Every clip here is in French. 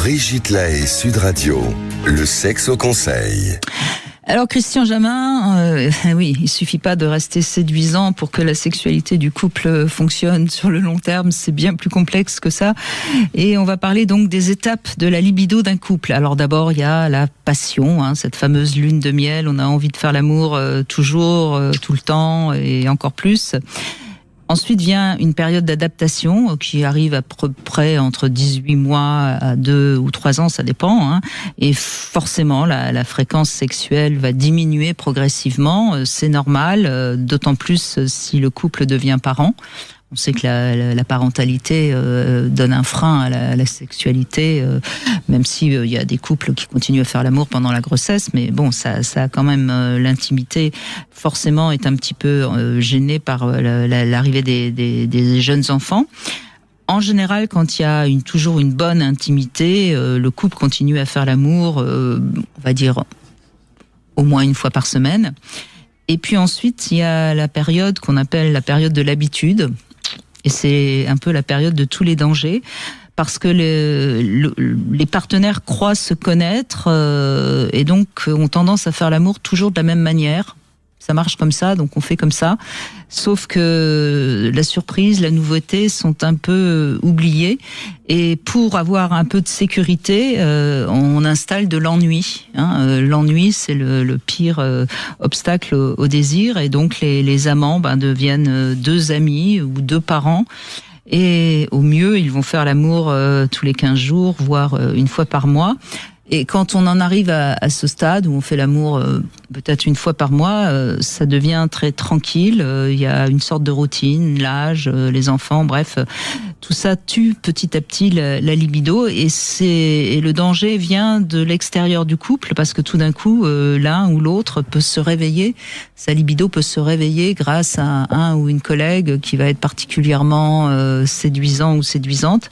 Brigitte Lahaie, Sud Radio, le sexe au conseil. Alors Christian Jamin, oui, il suffit pas de rester séduisant pour que la sexualité du couple fonctionne sur le long terme, c'est bien plus complexe que ça. Et on va parler donc des étapes de la libido d'un couple. Alors d'abord, il y a la passion, cette fameuse lune de miel, on a envie de faire l'amour toujours, tout le temps et encore plus. Ensuite vient une période d'adaptation qui arrive à peu près entre 18 mois à 2 ou 3 ans, ça dépend. Et forcément, la fréquence sexuelle va diminuer progressivement. C'est normal, d'autant plus si le couple devient parent. On sait que la parentalité donne un frein à la sexualité, même si il y a des couples qui continuent à faire l'amour pendant la grossesse, mais bon, ça a quand même l'intimité forcément est un petit peu gênée par l'arrivée des jeunes enfants. En général, quand il y a toujours une bonne intimité, le couple continue à faire l'amour, on va dire au moins une fois par semaine. Et puis ensuite, il y a la période qu'on appelle la période de l'habitude. Et c'est un peu la période de tous les dangers, parce que les partenaires croient se connaître et donc ont tendance à faire l'amour toujours de la même manière. Ça marche comme ça, donc on fait comme ça. Sauf que la surprise, la nouveauté sont un peu oubliées. Et pour avoir un peu de sécurité, on installe de l'ennui. L'ennui, c'est le pire obstacle au désir. Et donc les amants deviennent 2 amis ou 2 parents. Et au mieux, ils vont faire l'amour tous les 15 jours, voire une fois par mois. Et quand on en arrive à ce stade où on fait l'amour peut-être une fois par mois, ça devient très tranquille. Il y a une sorte de routine, l'âge, les enfants, bref, tout ça tue petit à petit la libido. Et le danger vient de l'extérieur du couple, parce que tout d'un coup, l'un ou l'autre peut se réveiller. Sa libido peut se réveiller grâce à un ou une collègue qui va être particulièrement séduisant ou séduisante.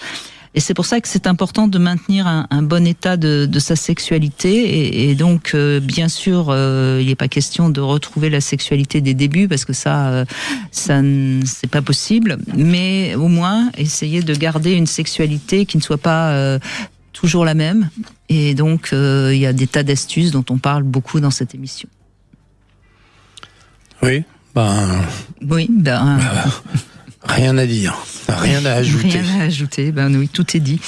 Et c'est pour ça que c'est important de maintenir un bon état de sa sexualité. Et donc, bien sûr, il n'est pas question de retrouver la sexualité des débuts, parce que ça c'est pas possible. Mais au moins, essayer de garder une sexualité qui ne soit pas toujours la même. Et donc, il y a des tas d'astuces dont on parle beaucoup dans cette émission. Oui, rien rien à dire, rien à ajouter. Rien à ajouter, oui, tout est dit.